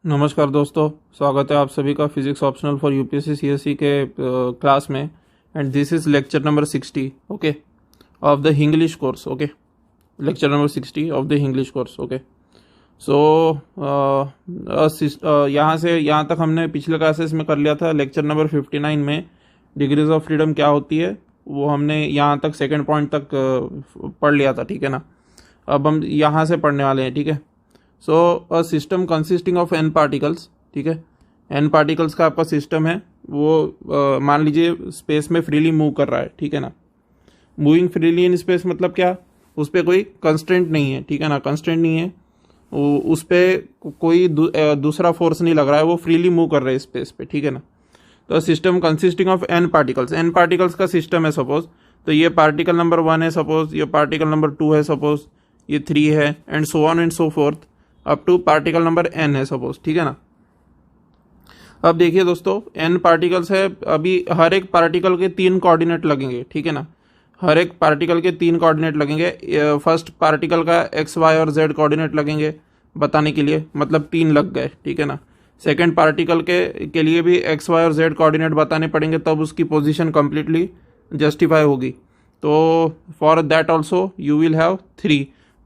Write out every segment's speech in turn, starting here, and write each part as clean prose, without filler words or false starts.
नमस्कार दोस्तों, स्वागत है आप सभी का physics optional for UPSC CSC के क्लास में। And this is lecture number 60 okay of the English course. Okay, lecture number 60 of the English course. Okay, so यहाँ से यहाँ तक हमने पिछले क्लासेस में कर लिया था। लेक्चर नंबर 59 में डिग्रीज ऑफ फ्रीडम क्या होती है वो हमने यहाँ तक सेकेंड पॉइंट तक पढ़ लिया था, ठीक है ना। अब हम यहाँ से पढ़ने वाले हैं, ठीक है। So a system consisting of N particles, ठीक है। एन पार्टिकल्स का आपका सिस्टम है वो मान लीजिए स्पेस में फ्रीली मूव कर रहा है, ठीक है ना। मूविंग फ्रीली इन स्पेस मतलब क्या, उस पर कोई कंस्ट्रेंट नहीं है, ठीक है ना। कंस्ट्रेंट नहीं है, उस पर कोई दूसरा फोर्स नहीं लग रहा है, वो फ्रीली मूव कर रहे हैं स्पेस पे, ठीक है ना। तो system consisting of N particles, n particles का सिस्टम है सपोज। तो ये पार्टिकल नंबर 1 है सपोज, ये पार्टिकल नंबर 2 है सपोज, ये 3 है, and so on and so forth up to particle number n है सपोज, ठीक है ना। अब देखिए दोस्तों, n पार्टिकल्स है, अभी हर एक पार्टिकल के 3 कोऑर्डिनेट लगेंगे, ठीक है ना। हर एक पार्टिकल के 3 कोऑर्डिनेट लगेंगे। फर्स्ट पार्टिकल का x, y और z कोऑर्डिनेट लगेंगे बताने के लिए, मतलब 3 लग गए, ठीक है ना। सेकेंड पार्टिकल के लिए भी x, y और z कोऑर्डिनेट बताने पड़ेंगे, तब उसकी पोजीशन कंप्लीटली जस्टिफाई होगी। तो for that also you will have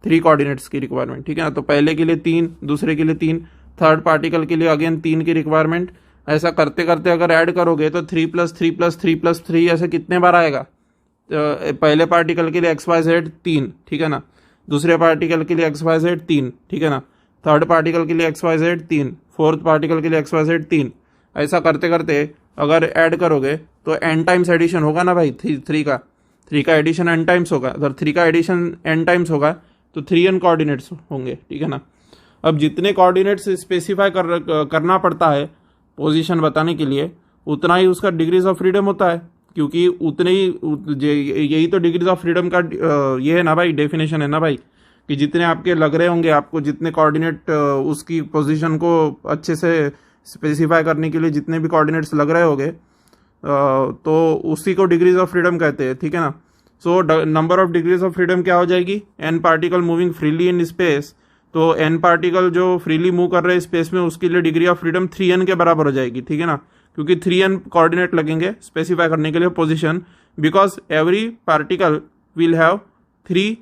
3 coordinates की रिक्वायरमेंट, ठीक है ना। तो पहले के लिए 3, दूसरे के लिए 3, थर्ड पार्टिकल के लिए अगेन 3 की रिक्वायरमेंट। ऐसा करते करते अगर ऐड करोगे तो 3 + 3 + 3 + 3 ऐसे कितने बार आएगा। तो पहले पार्टिकल के लिए XYZ 3, ठीक है ना। दूसरे पार्टिकल के लिए XYZ 3, ठीक है ना। थर्ड पार्टिकल के लिए XYZ 3, फोर्थ पार्टिकल के लिए XYZ 3। ऐसा करते करते अगर ऐड करोगे तो n टाइम्स एडिशन होगा ना भाई। 3 का एडिशन n टाइम्स होगा। अगर 3 का एडिशन n टाइम्स होगा तो 3n कोऑर्डिनेट्स होंगे, ठीक है ना। अब जितने कोऑर्डिनेट्स स्पेसिफाई करना पड़ता है पोजीशन बताने के लिए, उतना ही उसका डिग्रीज ऑफ फ्रीडम होता है, क्योंकि उतने ही यही तो डिग्रीज ऑफ फ्रीडम का ये है ना भाई, डेफिनेशन है ना भाई, कि जितने आपके लग रहे होंगे, आपको जितने कोऑर्डिनेट उसकी पोजीशन को अच्छे से स्पेसिफाई करने के लिए जितने भी कोऑर्डिनेट्स लग रहे होंगे तो उसी को डिग्रीज ऑफ फ्रीडम कहते हैं, ठीक है ना। So number of degrees of freedom क्या हो जाएगी, n particle moving freely in space. तो एन पार्टिकल जो फ्रीली मूव कर रहे हैं स्पेस में, उसके लिए डिग्री ऑफ फ्रीडम 3n के बराबर हो जाएगी, ठीक है ना। क्योंकि 3n कोऑर्डिनेट लगेंगे स्पेसिफाई करने के लिए position, because every particle will have 3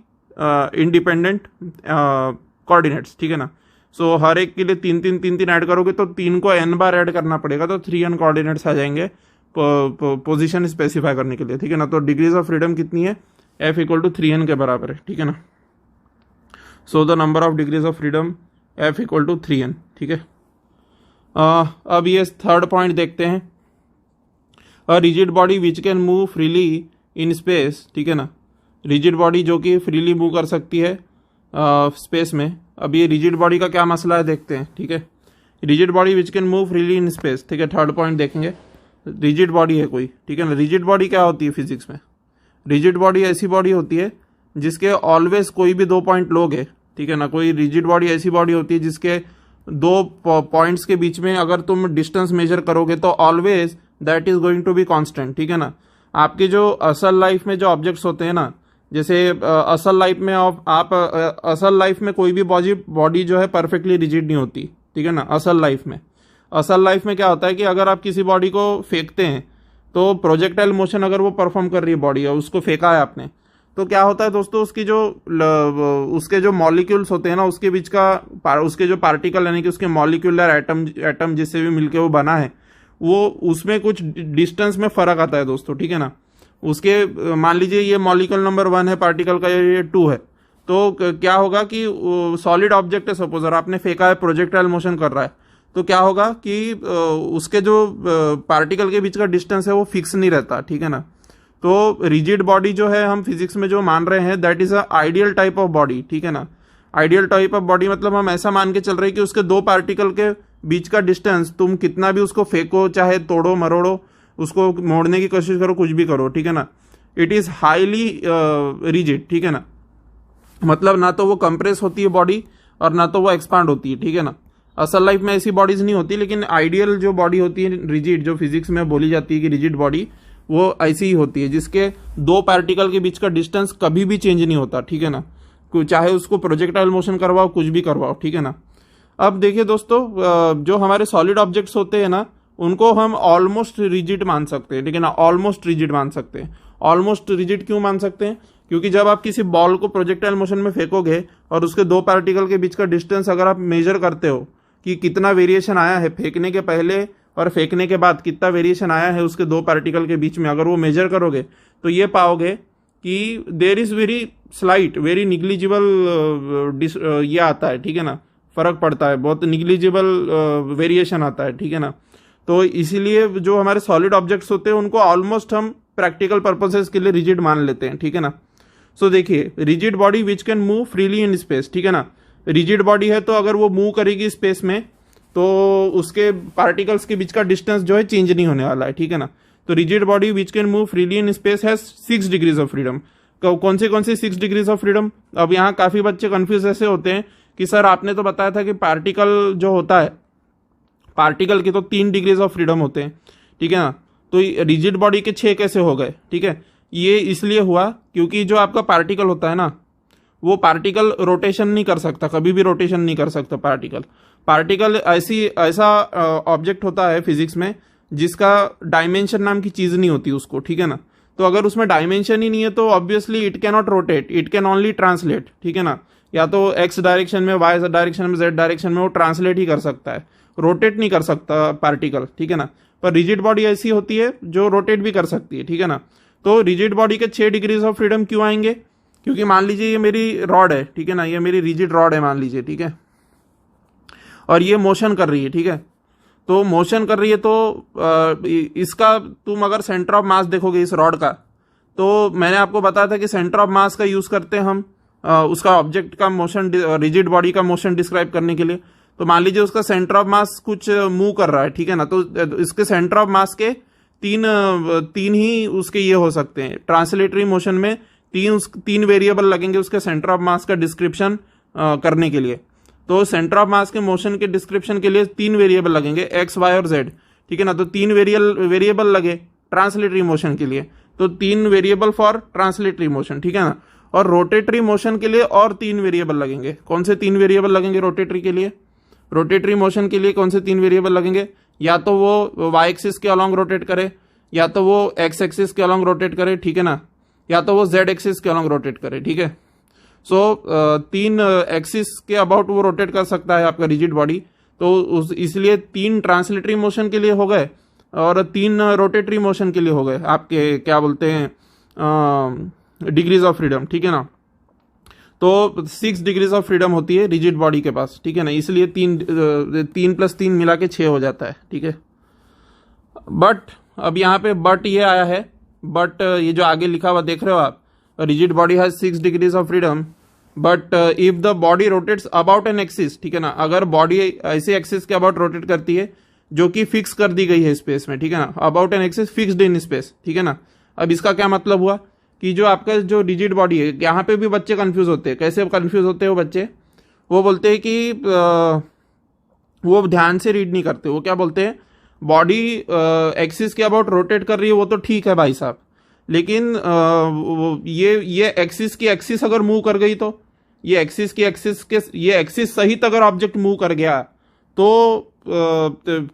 independent coordinates, ठीक है ना। सो हर एक के लिए 3 ऐड करोगे तो 3 को n बार ऐड करना पड़ेगा, तो 3n कोऑर्डिनेट्स आ जाएंगे पोजीशन स्पेसिफाई करने के लिए, ठीक है ना। तो डिग्रीज ऑफ फ्रीडम कितनी है, F = 3n के बराबर है, ठीक है ना। So the number of degrees of freedom F = 3n, ठीक है। अब ये थर्ड पॉइंट देखते हैं। A rigid body which can move freely in space, ठीक है ना। रिजिड बॉडी जो कि फ्रीली मूव कर सकती है स्पेस में। अब ये रिजिड बॉडी का क्या मसला है देखते हैं, ठीक है। Rigid body which can move freely in space, ठीक है। थर्ड पॉइंट देखेंगे, रिजिड बॉडी है कोई, ठीक है ना। रिजिड बॉडी क्या होती है फिजिक्स में, रिजिड बॉडी ऐसी बॉडी होती है जिसके ऑलवेज कोई भी 2 पॉइंट लोग है, ठीक है ना। कोई रिजिड बॉडी ऐसी बॉडी होती है जिसके 2 पॉइंट्स के बीच में अगर तुम डिस्टेंस मेजर करोगे तो always that is going to be constant, ठीक है ना। आपके जो असल लाइफ में जो ऑब्जेक्ट्स होते हैं ना, जैसे असल लाइफ में आप असल लाइफ में कोई भी बॉडी जो है परफेक्टली रिजिड नहीं होती, ठीक है ना। असल लाइफ में क्या होता है कि अगर आप किसी बॉडी को फेंकते हैं तो प्रोजेक्टाइल मोशन अगर वो परफॉर्म कर रही है बॉडी, और उसको फेंका है आपने, तो क्या होता है दोस्तों, उसके जो मॉलिक्यूल्स होते हैं ना, उसके बीच का उसके जो पार्टिकल यानी कि उसके मॉलिक्यूलर एटम जिससे भी मिलके वो बना है, वो उसमें कुछ डिस्टेंस में फर्क आता है दोस्तों, ठीक है ना। उसके मान लीजिए ये मॉलिक्यूल नंबर 1 है पार्टिकल का, ये 2 है, तो क्या होगा कि सॉलिड ऑब्जेक्ट है सपोज, और आपने फेंका है, प्रोजेक्टाइल मोशन कर रहा है, तो क्या होगा कि उसके जो पार्टिकल के बीच का डिस्टेंस है वो फिक्स नहीं रहता, ठीक है ना। तो रिजिड बॉडी जो है हम फिजिक्स में जो मान रहे हैं, that is a ideal type of body, ठीक है ना। आइडियल टाइप ऑफ बॉडी मतलब हम ऐसा मान के चल रहे हैं कि उसके 2 पार्टिकल के बीच का डिस्टेंस, तुम कितना भी उसको फेंको, चाहे तोड़ो मरोड़ो, उसको मोड़ने की कोशिश करो, कुछ भी करो, ठीक है ना, इट इज हाईली रिजिड, ठीक है ना। मतलब ना तो वो कंप्रेस होती है बॉडी और ना तो वो एक्सपांड होती है, ठीक है ना। असल लाइफ में ऐसी बॉडीज नहीं होती, लेकिन आइडियल जो बॉडी होती है रिजिड, जो फिजिक्स में बोली जाती है कि रिजिड बॉडी, वो ऐसी ही होती है जिसके 2 पार्टिकल के बीच का डिस्टेंस कभी भी चेंज नहीं होता, ठीक है ना। चाहे उसको प्रोजेक्टाइल मोशन करवाओ, कुछ भी करवाओ, ठीक है ना। अब देखिए दोस्तों, जो हमारे सॉलिड ऑब्जेक्ट्स होते हैं ना, उनको हम ऑलमोस्ट रिजिड मान सकते हैं, ठीक है ना, ऑलमोस्ट रिजिड मान सकते हैं। ऑलमोस्ट रिजिड क्यों मान सकते हैं? क्योंकि जब आप किसी बॉल को प्रोजेक्टाइल मोशन में फेंकोगे और उसके दो पार्टिकल के बीच का डिस्टेंस अगर आप मेजर करते हो कि कितना वेरिएशन आया है फेंकने के पहले और फेंकने के बाद, कितना वेरिएशन आया है उसके दो पार्टिकल के बीच में, अगर वो मेजर करोगे तो ये पाओगे कि there is very slight, very negligible ये आता है, ठीक है ना, फर्क पड़ता है, बहुत निग्लिजिबल वेरिएशन आता है, ठीक है ना। तो इसीलिए जो हमारे सॉलिड ऑब्जेक्ट्स होते हैं उनको ऑलमोस्ट हम प्रैक्टिकल पर्पसेस के लिए रिजिड मान लेते हैं, ठीक है ना। सो देखिए, rigid body which can move freely in space, ठीक है ना। रिजिड बॉडी है तो अगर वो मूव करेगी स्पेस में तो उसके पार्टिकल्स के बीच का डिस्टेंस जो है चेंज नहीं होने वाला है, ठीक है ना। तो rigid body which can move freely in space has 6 degrees of freedom. कौन से 6 डिग्रीज ऑफ फ्रीडम? अब यहाँ काफी बच्चे कंफ्यूज ऐसे होते हैं कि सर आपने तो बताया था कि पार्टिकल जो होता है, पार्टिकल के तो 3 डिग्रीज ऑफ फ्रीडम होते हैं, ठीक है ना। तो रिजिड बॉडी के 6 कैसे हो गए? ठीक है, ये इसलिए हुआ क्योंकि जो आपका पार्टिकल होता है ना, वो पार्टिकल रोटेशन नहीं कर सकता, कभी भी रोटेशन नहीं कर सकता पार्टिकल ऐसा ऑब्जेक्ट होता है फिजिक्स में जिसका डायमेंशन नाम की चीज नहीं होती उसको, ठीक है ना। तो अगर उसमें डायमेंशन ही नहीं है तो obviously it can not rotate, it can only translate, ठीक है ना। या तो एक्स डायरेक्शन में, वाई डायरेक्शन में, जेड डायरेक्शन में वो ट्रांसलेट ही कर सकता है, रोटेट नहीं कर सकता पार्टिकल, ठीक है ना। पर रिजिड बॉडी ऐसी होती है जो रोटेट भी कर सकती है, ठीक है ना। तो रिजिड बॉडी के 6 डिग्रीज ऑफ फ्रीडम क्यों आएंगे? क्योंकि मान लीजिए ये मेरी रॉड है, ठीक है ना, ये मेरी रिजिड रॉड है मान लीजिए, ठीक है, और ये मोशन कर रही है, ठीक है। तो मोशन कर रही है तो इसका तुम अगर सेंटर ऑफ मास देखोगे इस रॉड का, तो मैंने आपको बताया था कि सेंटर ऑफ मास का यूज करते हैं हम उसका ऑब्जेक्ट का मोशन, रिजिड बॉडी का मोशन डिस्क्राइब करने के लिए। तो मान लीजिए उसका सेंटर ऑफ मास कुछ मूव कर रहा है, ठीक है ना। तो इसके सेंटर ऑफ मास के तीन ही उसके ये हो सकते हैं, ट्रांसलेटरी मोशन में तीन वेरिएबल लगेंगे उसके सेंटर ऑफ मास का डिस्क्रिप्शन करने के लिए। तो सेंटर ऑफ मास के मोशन के डिस्क्रिप्शन के लिए 3 वेरिएबल लगेंगे, एक्स, वाई और जेड, ठीक है ना। तो 3 वेरिएबल लगे ट्रांसलेटरी मोशन के लिए, तो 3 वेरिएबल फॉर ट्रांसलेटरी मोशन, ठीक है ना। और रोटेटरी मोशन के लिए और 3 वेरिएबल लगेंगे। कौन से 3 वेरिएबल लगेंगे रोटेटरी के लिए? रोटेटरी मोशन के लिए कौन से 3 वेरिएबल लगेंगे? या तो वो वाई एक्सिस के अलॉन्ग रोटेट करे, या तो वो एक्स एक्सिस के अलॉन्ग रोटेट करे, ठीक है ना, या तो वो जेड एक्सिस के अलॉन्ग रोटेट करे, ठीक है। सो 3 एक्सिस के अबाउट वो रोटेट कर सकता है आपका रिजिड बॉडी। तो इसलिए 3 ट्रांसलेटरी मोशन के लिए हो गए और 3 रोटेटरी मोशन के लिए हो गए आपके, क्या बोलते हैं, डिग्रीज ऑफ फ्रीडम, ठीक है ना। तो 6 डिग्रीज ऑफ फ्रीडम होती है रिजिड बॉडी के पास, ठीक है ना। इसलिए 3 + 3 मिला के 6 हो जाता है, ठीक है। बट अब यहाँ पे बट ये आया है, बट ये जो आगे लिखा हुआ देख रहे हो आप, rigid body has 6 degrees of freedom but if the body rotates about an axis, ठीक है ना। अगर बॉडी ऐसे एक्सिस के अबाउट रोटेट करती है जो कि फिक्स कर दी गई है स्पेस में, ठीक है ना, about an axis fixed in space, ठीक है ना। अब इसका क्या मतलब हुआ कि जो आपका जो रिजिड बॉडी है, यहाँ पे भी बच्चे कंफ्यूज होते हैं। कैसे कंफ्यूज होते हैं वो बच्चे? वो बोलते हैं कि वो ध्यान से रीड नहीं करते। वो क्या बोलते हैं, बॉडी एक्सिस के अबाउट रोटेट कर रही है, वो तो ठीक है भाई साहब, लेकिन ये एक्सिस की एक्सिस अगर मूव कर गई, तो ये एक्सिस की एक्सिस के ये एक्सिस सहित अगर ऑब्जेक्ट मूव कर गया तो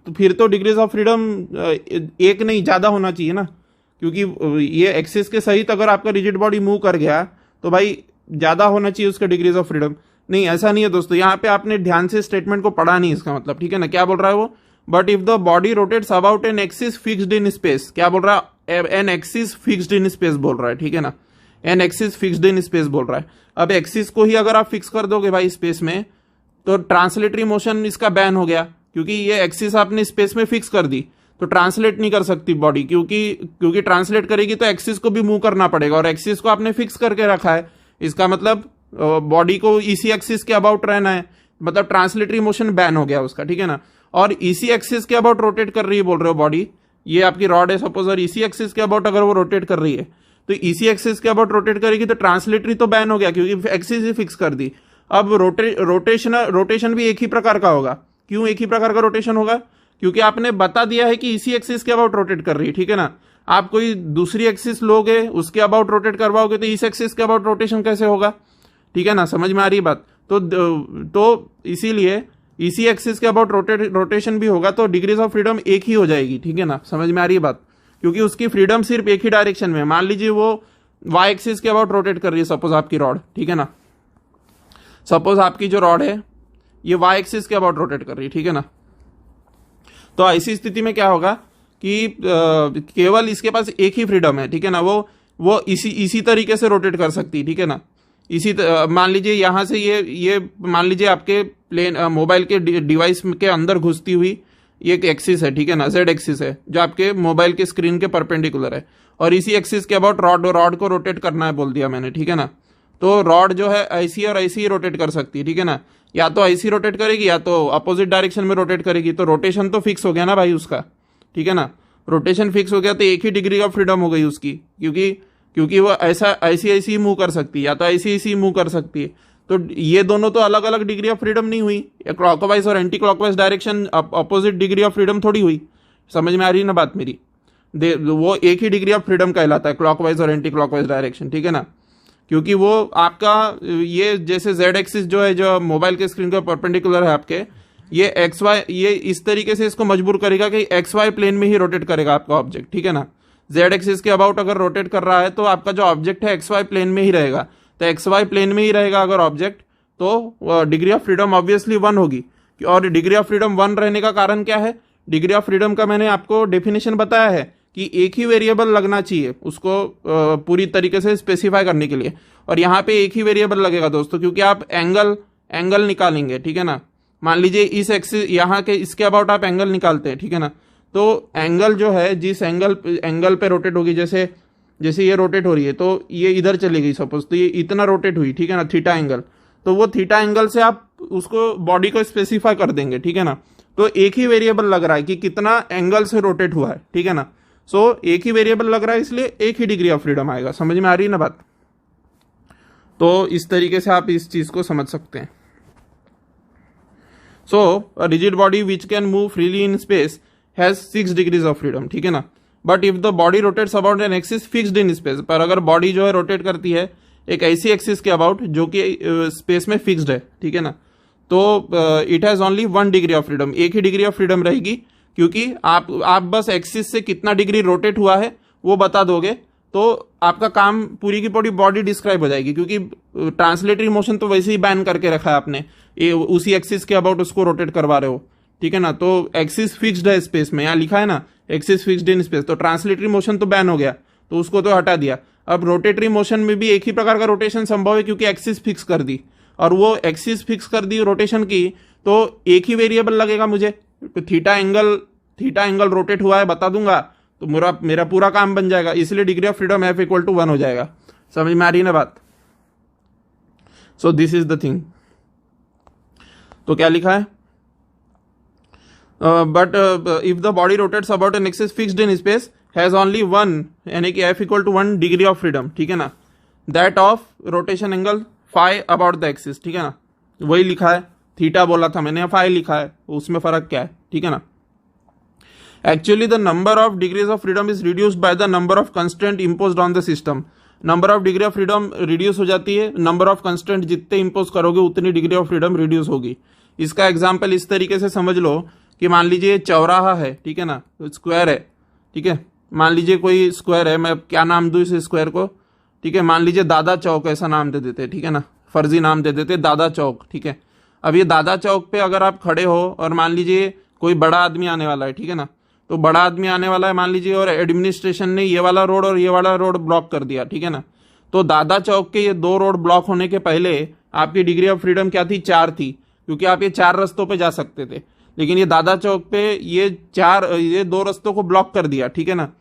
फिर तो डिग्रीज ऑफ फ्रीडम एक नहीं ज्यादा होना चाहिए ना, क्योंकि ये एक्सिस के सहित अगर आपका रिजिड बॉडी मूव कर गया तो भाई ज्यादा होना चाहिए उसका डिग्रीज ऑफ फ्रीडम। नहीं, ऐसा नहीं है दोस्तों, यहाँ पे आपने ध्यान से स्टेटमेंट को पढ़ा नहीं, इसका मतलब, ठीक है ना। क्या बोल रहा है वो? But if the body rotates about an axis fixed in space, क्या बोल रहा है? N axis fixed in space बोल रहा है, ठीक है ना। N axis fixed in space बोल रहा है। अब एक्सिस को ही अगर आप फिक्स कर दोगे भाई स्पेस में, तो ट्रांसलेटरी मोशन इसका बैन हो गया, क्योंकि ये एक्सिस आपने स्पेस में फिक्स कर दी, तो ट्रांसलेट नहीं कर सकती बॉडी, क्योंकि ट्रांसलेट करेगी तो एक्सिस को भी मूव करना पड़ेगा, और एक्सिस को आपने फिक्स करके रखा है। इसका मतलब बॉडी को इसी एक्सिस के अबाउट रहना है, मतलब ट्रांसलेटरी मोशन बैन हो गया उसका, ठीक है ना। और इसी एक्सिस के अबाउट रोटेट कर रही है बोल रहे हो बॉडी, ये आपकी रॉड है सपोज, और इसी एक्सिस के अबाउट अगर वो रोटेट कर रही है, तो इसी एक्सिस के अबाउट रोटेट करेगी तो ट्रांसलेटरी तो बैन हो गया, क्योंकि एक्सिस ही फिक्स कर दी। अब रोटेशन भी एक ही प्रकार का होगा। क्यों एक ही प्रकार का रोटेशन होगा? क्योंकि आपने बता दिया है कि इसी एक्सिस के अबाउट रोटेट कर रही है, ठीक है ना। आप कोई दूसरी एक्सिस लोगे, उसके अबाउट रोटेट करवाओगे, तो इस एक्सिस के अबाउट रोटेशन कैसे होगा? ठीक है ना, समझ में आ रही बात? तो इसीलिए इसी एक्सिस के अबाउट रोटेशन भी होगा तो डिग्रीज ऑफ फ्रीडम एक ही हो जाएगी, ठीक है ना, समझ में आ रही है बात, क्योंकि उसकी फ्रीडम सिर्फ एक ही डायरेक्शन में है। मान लीजिए वो वाई एक्सिस के अबाउट रोटेट कर रही है, सपोज आपकी रॉड, ठीक है ना, सपोज आपकी जो रॉड है ये वाई एक्सिस के अबाउट रोटेट कर रही है, ठीक है ना। तो ऐसी स्थिति में क्या होगा कि केवल इसके पास एक ही फ्रीडम है, ठीक है ना, वो इसी तरीके से रोटेट कर सकती है, ठीक है ना। मान लीजिए यहां से ये मान लीजिए आपके प्लेन मोबाइल के डिवाइस के अंदर घुसती हुई ये एक एक्सिस है, ठीक है ना, जेड एक्सिस है जो आपके मोबाइल के स्क्रीन के परपेंडिकुलर है, और इसी एक्सिस के अबाउट रॉड को रोटेट करना है बोल दिया मैंने, ठीक है ना। तो रॉड जो है ऐसी और ऐसी ही रोटेट कर सकती है, ठीक है ना, या तो ऐसी रोटेट करेगी या तो अपोजिट डायरेक्शन में रोटेट करेगी। तो रोटेशन तो फिक्स हो गया ना भाई उसका, ठीक है ना, रोटेशन फिक्स हो गया तो एक ही डिग्री ऑफ फ्रीडम हो गई उसकी, क्योंकि वो ऐसी मूव कर सकती है या तो ऐसी मूव कर सकती है। तो ये दोनों तो अलग अलग डिग्री ऑफ फ्रीडम नहीं हुई, क्लॉकवाइज और anti clockwise direction opposite degree of freedom थोड़ी हुई। समझ में आ रही है ना बात मेरी, वो एक ही डिग्री ऑफ फ्रीडम कहलाता है, क्लॉकवाइज और एंटी क्लॉकवाइज डायरेक्शन, ठीक है ना, क्योंकि वो आपका ये जैसे जेड एक्सिस जो है जो मोबाइल के स्क्रीन का परपेंडिकुलर है आपके, ये एक्स वाई ये इस तरीके से इसको मजबूर करेगा कि एक्स वाई प्लेन में ही रोटेट करेगा आपका ऑब्जेक्ट, ठीक है ना। जेड एक्सिस के अबाउट अगर रोटेट कर रहा है तो आपका जो ऑब्जेक्ट है एक्स वाई प्लेन में ही रहेगा, तो एक्स वाई प्लेन में ही रहेगा अगर ऑब्जेक्ट, तो डिग्री ऑफ फ्रीडम ऑब्वियसली 1 होगी। और डिग्री ऑफ फ्रीडम 1 रहने का कारण क्या है, डिग्री ऑफ फ्रीडम का मैंने आपको डेफिनेशन बताया है कि एक ही वेरिएबल लगना चाहिए उसको पूरी तरीके से स्पेसिफाई करने के लिए, और यहाँ पे एक ही वेरिएबल लगेगा दोस्तों, क्योंकि आप एंगल निकालेंगे, ठीक है ना। मान लीजिए इस एक्सिस यहाँ के इसके अबाउट आप एंगल निकालते हैं, ठीक है ना, तो एंगल जो है जिस एंगल पे रोटेट होगी, जैसे ये रोटेट हो रही है तो ये इधर चली गई सपोज, तो ये इतना रोटेट हुई, ठीक है ना, थीटा एंगल, तो वो थीटा एंगल से आप उसको बॉडी को स्पेसिफाई कर देंगे, ठीक है ना। तो एक ही वेरिएबल लग रहा है कि कितना एंगल से रोटेट हुआ है, ठीक है ना। सो एक ही वेरिएबल लग रहा है इसलिए एक ही डिग्री ऑफ फ्रीडम आएगा। समझ में आ रही है ना बात, तो इस तरीके से आप इस चीज को समझ सकते हैं। So rigid body which can move freely in space has 6 degrees of freedom, ठीक है ना। But if the body rotates about an axis fixed in space, पर अगर बॉडी जो है रोटेट करती है एक ऐसी एक्सिस के अबाउट जो कि स्पेस में फिक्स्ड है, ठीक है ना, तो it has only 1 degree of freedom, एक ही डिग्री ऑफ फ्रीडम रहेगी, क्योंकि आप बस एक्सिस से कितना डिग्री रोटेट हुआ है वो बता दोगे तो आपका काम पूरी की पूरी बॉडी डिस्क्राइब हो जाएगी, क्योंकि ट्रांसलेटरी मोशन तो वैसे ही बैन करके रखा है आपने, ये उसी एक्सिस के अबाउट उसको रोटेट करवा रहे हो, ठीक है ना। तो एक्सिस फिक्स्ड है स्पेस में, यहाँ लिखा है ना एक्सिस फिक्स्ड इन स्पेस, तो ट्रांसलेटरी मोशन तो बैन हो गया, तो उसको तो हटा दिया। अब रोटेटरी मोशन में भी एक ही प्रकार का रोटेशन संभव है, क्योंकि एक्सिस फिक्स कर दी, और वो एक्सिस फिक्स कर दी रोटेशन की, तो एक ही वेरिएबल लगेगा मुझे, तो थीटा एंगल रोटेट हुआ है बता दूंगा, तो मेरा पूरा काम बन जाएगा, इसलिए degree of freedom f equal to 1 हो जाएगा। समझ में आ रही है ना बात। So this is the thing. तो क्या लिखा है, but if the body rotates about an axis fixed in space has only 1, यानी कि f equal to 1 degree of freedom, ठीक है ना, that of rotation angle phi about the axis, ठीक है ना, वही लिखा है, थीटा बोला था मैंने, फाई लिखा है, उसमें फर्क क्या है, ठीक है ना। Actually, the number of degrees of freedom is reduced by the number of constraint imposed on the system. Number of degree of freedom reduce हो जाती है, नंबर ऑफ कंस्टेंट जितने इंपोज करोगे उतनी डिग्री ऑफ फ्रीडम रिड्यूस होगी। इसका example इस तरीके से समझ लो कि मान लीजिए चौराहा है, ठीक है ना, स्क्वायर है, ठीक है, मान लीजिए कोई स्क्वायर है, मैं क्या नाम दूं इस स्क्वायर को, ठीक है, मान लीजिए दादा चौक ऐसा नाम दे देते, ठीक है ना, फर्जी नाम दे देते दादा चौक, ठीक है। अब ये दादा चौक पे अगर आप खड़े हो और मान लीजिए कोई बड़ा आदमी आने वाला है, ठीक है ना, तो बड़ा आदमी आने वाला है मान लीजिए, और एडमिनिस्ट्रेशन ने ये वाला रोड और ये वाला रोड ब्लॉक कर दिया, ठीक है ना। तो दादा चौक के ये 2 रोड ब्लॉक होने के पहले आपकी डिग्री ऑफ फ्रीडम क्या थी, 4 थी, क्योंकि आप ये 4 रस्तों पे जा सकते थे। लेकिन ये दादा चौक पे ये 2 रस्तों को ब्लॉक कर दिया, ठीक है ना,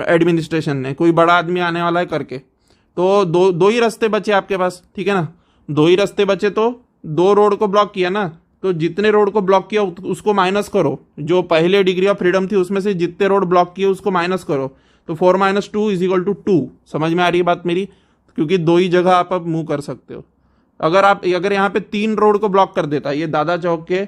एडमिनिस्ट्रेशन ने, कोई बड़ा आदमी आने वाला है करके, तो दो ही रास्ते बचे आपके पास, ठीक है ना, 2 ही रास्ते बचे, तो 2 रोड को ब्लॉक किया ना, तो जितने रोड को ब्लॉक किया उसको माइनस करो, जो पहले डिग्री ऑफ फ्रीडम थी उसमें से जितने रोड ब्लॉक किए उसको माइनस करो, तो 4 - 2 = 2। समझ में आ रही है बात मेरी, क्योंकि 2 ही जगह आप अब मूव कर सकते हो। अगर यहाँ पे 3 रोड को ब्लॉक कर देता, ये दादा चौक के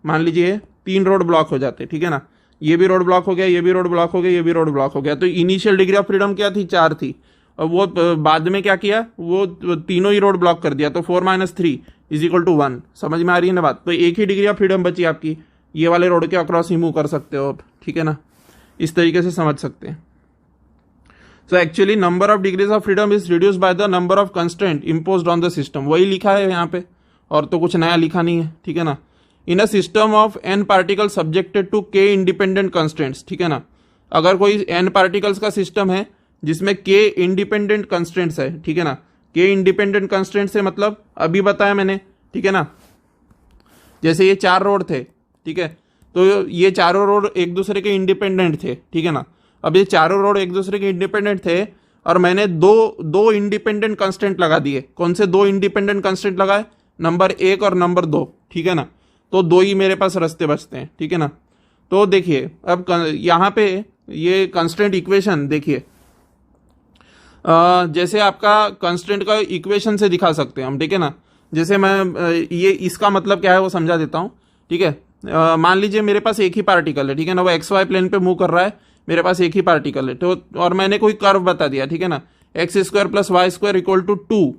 मान लीजिए 3 रोड ब्लॉक हो जाते, ठीक है ना, ये भी रोड ब्लॉक हो गया, ये भी रोड ब्लॉक हो गया, ये भी रोड ब्लॉक हो गया, तो इनिशियल डिग्री ऑफ फ्रीडम क्या थी, 4 थी, और वो बाद में क्या किया, वो तीनों ही रोड ब्लॉक कर दिया, तो 4 - 3 इज इक्वल टू 1। समझ में आ रही है ना बात? तो एक ही डिग्री ऑफ फ्रीडम बची आपकी, ये वाले रोड के अक्रॉस ही मूव कर सकते हो आप, ठीक है ना, इस तरीके से समझ सकते हैं। So actually number of degrees of freedom is reduce by the number of constraint imposed on the system, वही लिखा है यहाँ पे, और तो कुछ नया लिखा नहीं है, ठीक है ना। In a system of n particle subjected to k independent constraints, ठीक है ना, अगर कोई n पार्टिकल्स का सिस्टम है जिसमें k इंडिपेंडेंट कंस्ट्रेंट्स है, ठीक है ना, k इंडिपेंडेंट कंस्ट्रेंट्स है मतलब अभी बताया मैंने, ठीक है ना, जैसे ये 4 रोड थे, ठीक है, तो ये चारों रोड एक दूसरे के इंडिपेंडेंट थे, ठीक है ना। अब ये चारों रोड एक दूसरे के इंडिपेंडेंट थे और मैंने दो इंडिपेंडेंट कंस्टेंट लगा दिए। कौन से 2 इंडिपेंडेंट कंस्टेंट लगाए? नंबर 1 और नंबर 2, ठीक है ना। तो 2 ही मेरे पास रास्ते बचते हैं, ठीक है ना। तो देखिए अब यहाँ पे ये कंस्टेंट इक्वेशन देखिए, जैसे आपका कंस्टेंट का इक्वेशन से दिखा सकते हैं हम, ठीक है ना। जैसे मैं ये इसका मतलब क्या है वो समझा देता हूँ, ठीक है। मान लीजिए मेरे पास एक ही पार्टिकल है, ठीक है ना, वो XY प्लेन पे मूव कर रहा है, मेरे पास एक ही पार्टिकल है, तो और मैंने कोई कर्व बता दिया, ठीक है ना, x² + y² = 2,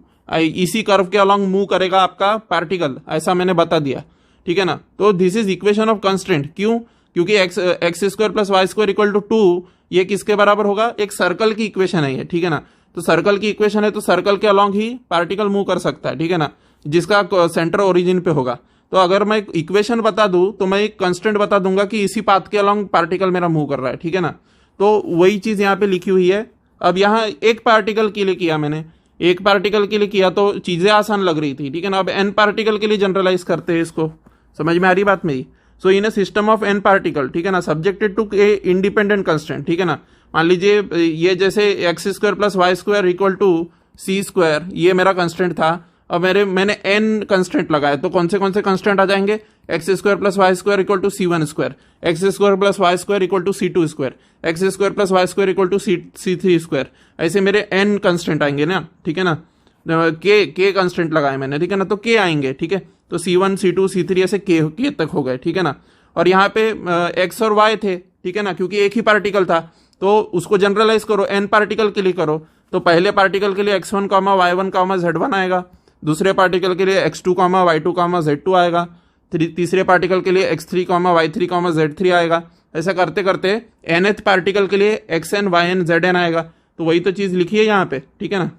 इसी कर्व के अलॉन्ग मूव करेगा आपका पार्टिकल, ऐसा मैंने बता दिया, ठीक है ना। तो this is equation of constant. क्यों? क्योंकि x² + y² = 2 ये किसके बराबर होगा? एक सर्कल की इक्वेशन है ये, ठीक है ना। तो सर्कल की इक्वेशन है तो सर्कल के अलॉन्ग ही पार्टिकल मूव कर सकता है, ठीक है ना, जिसका सेंटर ओरिजिन पे होगा। तो अगर मैं इक्वेशन बता दूं तो मैं एक कंस्टेंट बता दूंगा कि इसी पाथ के अलॉन्ग पार्टिकल मेरा मूव कर रहा है, ठीक है ना। तो वही चीज यहाँ पे लिखी हुई है। अब यहाँ एक पार्टिकल के लिए किया मैंने, एक पार्टिकल के लिए किया तो चीजें आसान लग रही थी, ठीक है ना। अब n पार्टिकल के लिए जनरलाइज करते हैं इसको, समझ में आ रही बात मेरी? So in a system of n particle, ठीक है ना, subjected to a independent constant, ठीक है ना। मान लीजिए ये जैसे x² + y² = c², ये मेरा कंस्टेंट था। अब मैंने n कंस्टेंट लगाए तो कौन से कंस्टेंट आ जाएंगे? x² + y² = c1², x² + y² = c2², x² + y² = c3², ऐसे मेरे n कंस्टेंट आएंगे ना, ठीक है ना। k कंस्टेंट लगाए मैंने, ठीक है ना, तो k आएंगे, ठीक है। तो c1 c2 c3 ऐसे k तक हो गए, ठीक है ना। और यहाँ पे x और y थे, ठीक है ना, क्योंकि एक ही पार्टिकल था तो उसको जनरलाइज करो, n पार्टिकल के लिए करो। तो पहले पार्टिकल के लिए x1, y1, z1 आएगा, दूसरे पार्टिकल के लिए x2, y2, z2 आएगा, तीसरे पार्टिकल के लिए x3, y3, z3 आएगा। ऐसा करते करते nth पार्टिकल के लिए xn, yn, zn आएगा। तो वही तो चीज लिखी है यहाँ पे, ठीक है ना।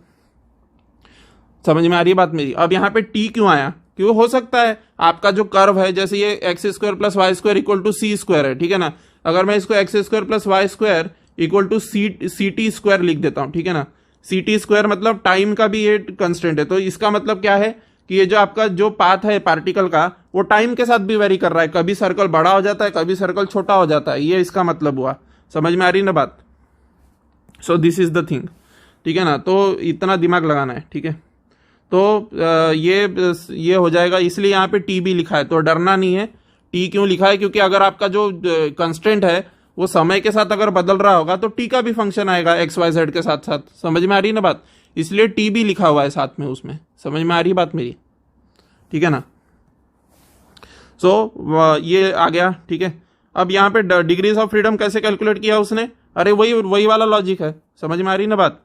समझ में आ रही है बात मेरी? अब यहाँ पे t क्यों आया? क्यों हो सकता है आपका जो कर्व है, जैसे ये x² + y² = c² है, ठीक है ना। अगर मैं इसको x² + y² = ct² लिख देता हूँ, ठीक है ना। ct² मतलब टाइम का भी ये कंस्टेंट है, तो इसका मतलब क्या है कि ये जो आपका जो पाथ है पार्टिकल का वो टाइम के साथ भी वेरी कर रहा है, कभी सर्कल बड़ा हो जाता है, कभी सर्कल छोटा हो जाता है, ये इसका मतलब हुआ। समझ में आ रही ना बात? So this is the thing, ठीक है ना। तो इतना दिमाग लगाना है, ठीक है। तो ये हो जाएगा, इसलिए यहाँ पे टी भी लिखा है, तो डरना नहीं है। टी क्यों लिखा है? क्योंकि अगर आपका जो कंस्टेंट है वो समय के साथ अगर बदल रहा होगा तो टी का भी फंक्शन आएगा एक्स वाई जेड के साथ साथ। समझ में आ रही है ना बात? इसलिए टी भी लिखा हुआ है साथ में उसमें। समझ में आ रही बात मेरी? ठीक है ना। सो ये आ गया, ठीक है। अब यहाँ पे डिग्रीज ऑफ फ्रीडम कैसे कैलकुलेट किया उसने? अरे वही वाला लॉजिक है। समझ में आ रही ना बात?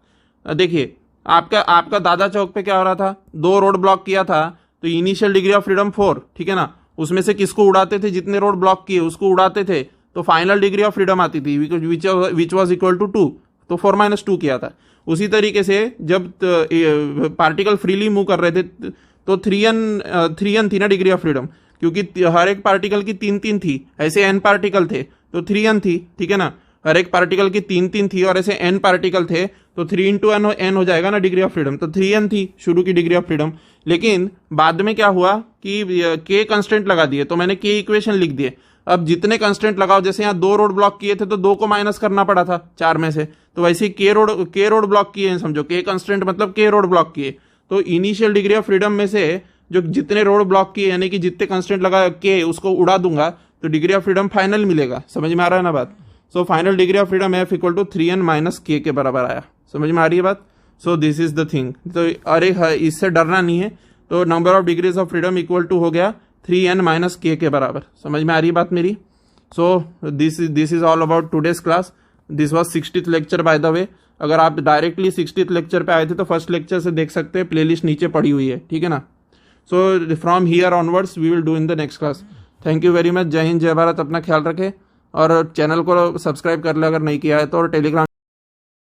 देखिए आपका दादा चौक पे क्या हो रहा था, 2 रोड ब्लॉक किया था, तो इनिशियल डिग्री ऑफ फ्रीडम 4, ठीक है ना। उसमें से किसको उड़ाते थे? जितने रोड ब्लॉक किए उसको उड़ाते थे, तो फाइनल डिग्री ऑफ फ्रीडम आती थी विच वॉज इक्वल टू 2, तो 4 - 2 किया था। उसी तरीके से जब पार्टिकल फ्रीली मूव कर रहे थे तो 3n थी ना डिग्री ऑफ फ्रीडम, क्योंकि हर एक पार्टिकल की 3 थी, ऐसे n पार्टिकल थे तो 3n थी, ठीक है ना। हर एक पार्टिकल की 3 थी और ऐसे n पार्टिकल थे तो 3 × n हो जाएगा ना डिग्री ऑफ फ्रीडम। तो 3n थी शुरू की डिग्री ऑफ फ्रीडम, लेकिन बाद में क्या हुआ कि k कंस्टेंट लगा दिए, तो मैंने k इक्वेशन लिख दिए। अब जितने कंस्टेंट लगाओ, जैसे यहाँ 2 रोड ब्लॉक किए थे तो 2 को माइनस करना पड़ा था 4 में से, तो वैसे ही k रोड ब्लॉक किए, समझो k कंस्टेंट मतलब k रोड ब्लॉक किए, तो इनिशियल डिग्री ऑफ फ्रीडम में से जो जितने रोड ब्लॉक किए यानी कि जितने कंस्टेंट लगा k उसको उड़ा दूंगा तो डिग्री ऑफ फ्रीडम फाइनल मिलेगा। समझ में आ रहा है ना बात? So final decree of freedom f = 3n - k के बराबर आया। समझ में आ रही है बात? So this is the thing. तो अरे इससे डरना नहीं है, तो number of degrees of freedom equal to हो गया 3n - k के बराबर। समझ में आ रही है बात मेरी? सो this is all about today's class. This was 60th lecture by the way. अगर आप डायरेक्टली 60th लेक्चर पे आए थे तो फर्स्ट लेक्चर से देख सकते हैं, प्लेलिस्ट नीचे पड़ी हुई है, ठीक है ना। So from here onwards we will do in the next class. Thank you very much. जय हिंद, जय भारत. अपना ख्याल रखें और चैनल को सब्सक्राइब कर ले अगर नहीं किया है तो, और टेलीग्राम